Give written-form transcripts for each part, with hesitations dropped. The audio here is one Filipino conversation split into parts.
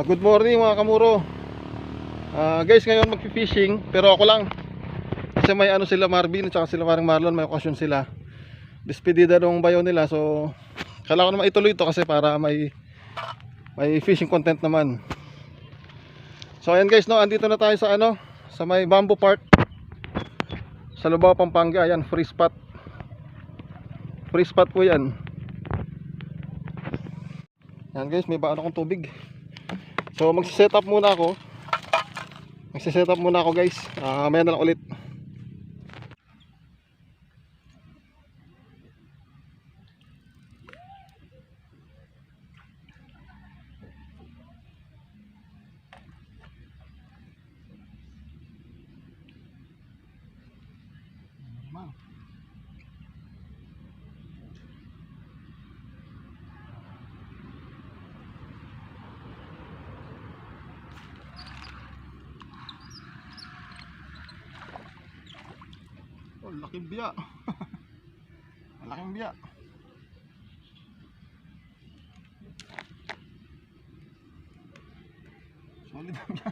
Good morning mga kamuro. Guys, ngayon magfi-fishing pero ako lang. Kasi may ano sila Marvin at saka sila parang Marlon, may okasyon sila. Despedida ng bayaw nila, so kailangan ko naman ituloy ito kasi para may fishing content naman. So ayan guys, no, andito na tayo sa ano, sa may Bamboo Park sa Lubao, Pampanga. Ayan, free spot. Free spot po yan. Ayan guys, may baon akong tubig. So magsiset up muna ako. Magsiset up muna ako guys. Mamaya na lang ulit. Oh, laking biya. Laking biya. Solid ang biya.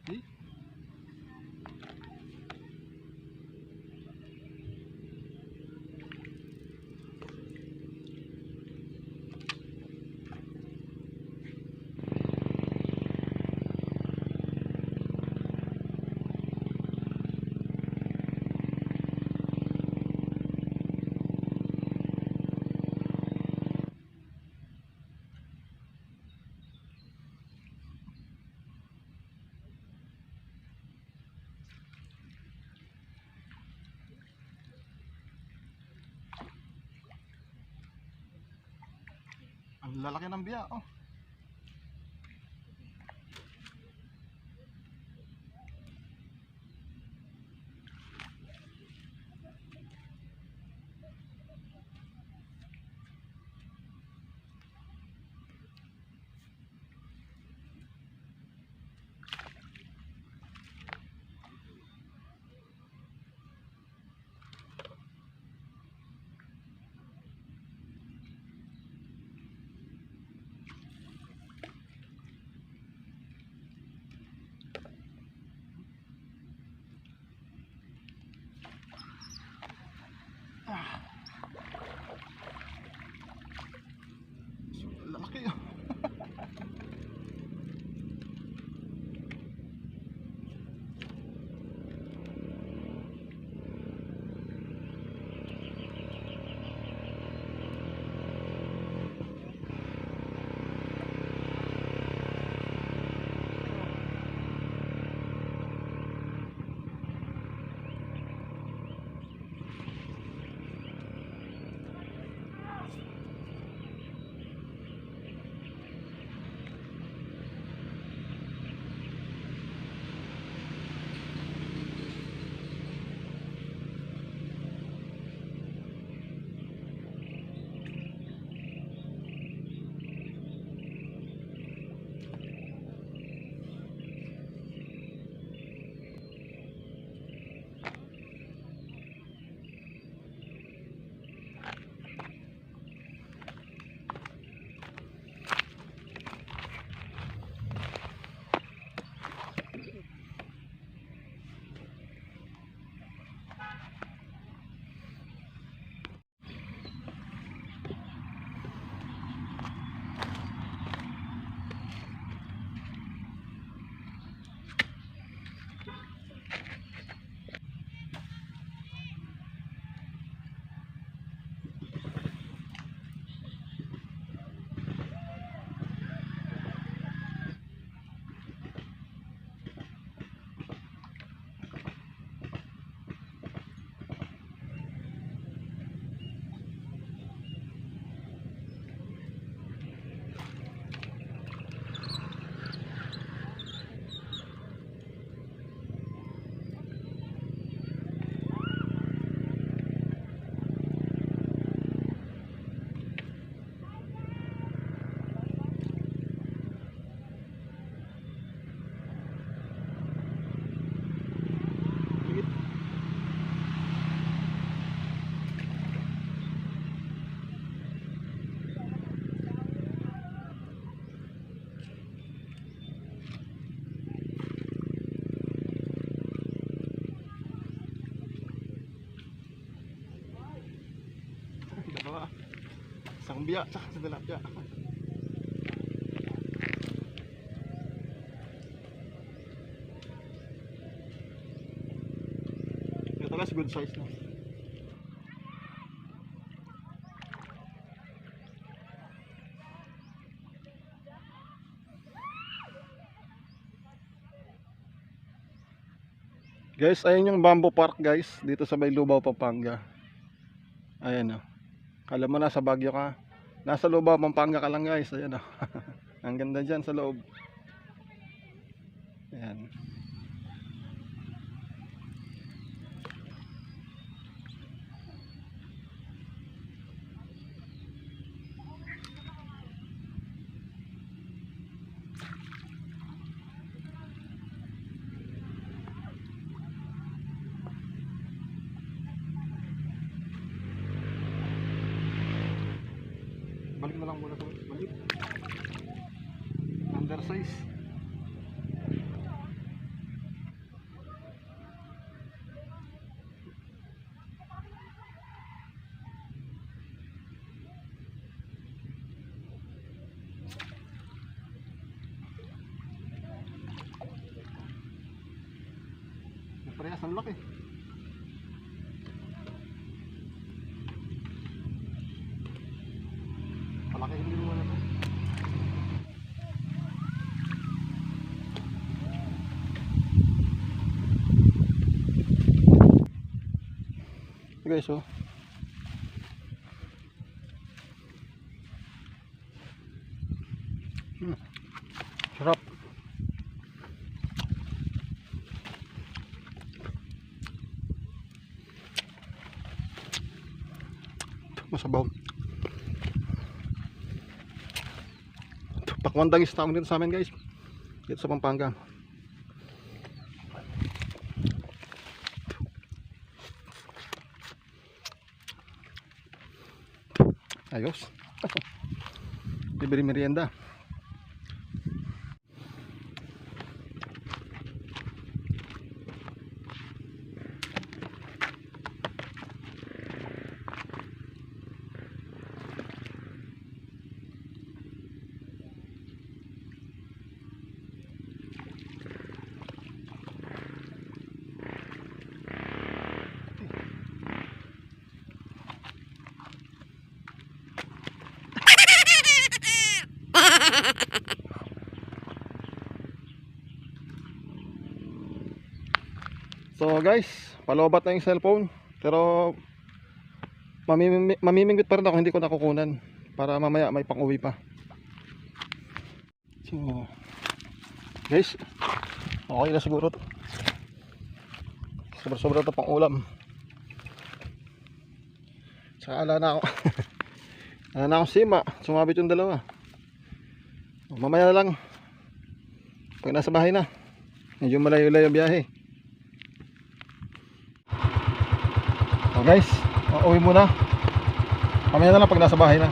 Okay. Ang lalaki ng biya, oh. lumbia tsaka sa tilapia. Ito guys, good size na. Guys, ayun yung Bamboo Park guys, dito sa may Lubao, Pampanga. Ayan o. Kala mo nasa Baguio ka. Nasa Lubao, Pampanga ka lang guys. Ayan o. Ang ganda dyan sa loob. Ayan. Balik na lang muna ito. Balik. Undersize. Parehas ang laki. Malaki hindi mo na ito. Guys, oh. Sarap. Masabaw. Pakwandang istawag dito sa amin guys. Dito sa Pampanga. Ayos. Libre merienda. So guys, palobat na yung cellphone. Pero mamimingwit pa rin ako, hindi ko nakukunan. Para mamaya may pang-uwi pa. So guys, okay na siguro to. Sobra-sobra ito pang ulam. Saka ala na ako. Ala na akong sima. Sumabit yung dalawa. Mamaya na lang. Pag nasa bahay na, medyo malayo-layo biyahe. So guys, uwi muna. Mamaya na lang pag nasa bahay na.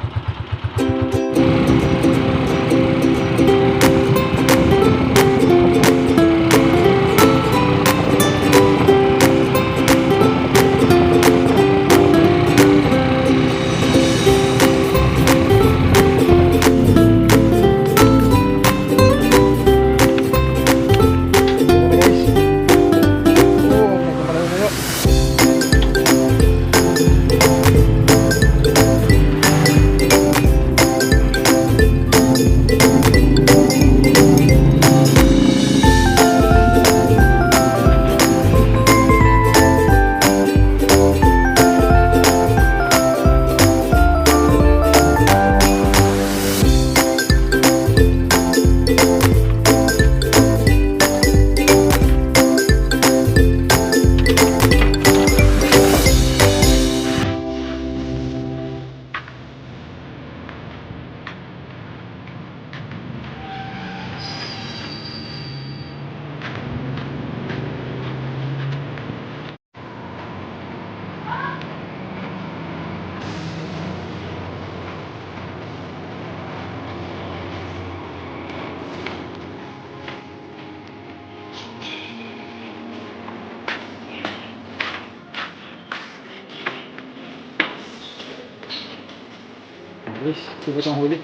Guys, sibat ang huli.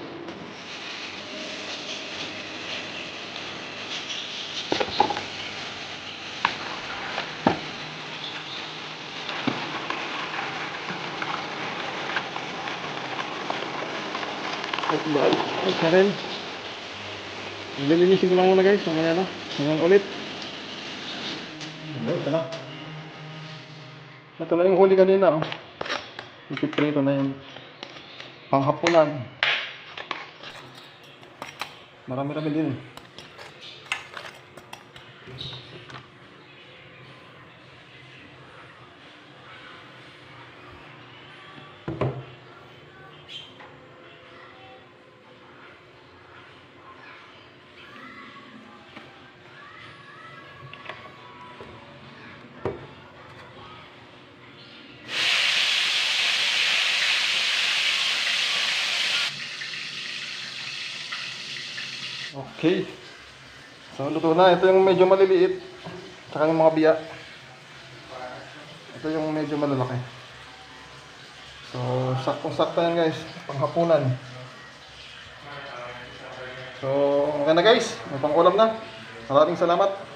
Ay, Karen. Lilinisin ko lang muna guys. Mamaya na. Hanggang ulit. Ito na. Ito na yung huli kanina. Oh. Ipiprito na yun. Panghapunan. Marami-rami din. Okay. So, luto na. Ito yung medyo maliliit. Tsaka yung mga biya. Ito yung medyo malalaki. So, saktong-sakto yan guys. Panghapunan. So, okay na guys. May pang-ulam na. Maraming salamat.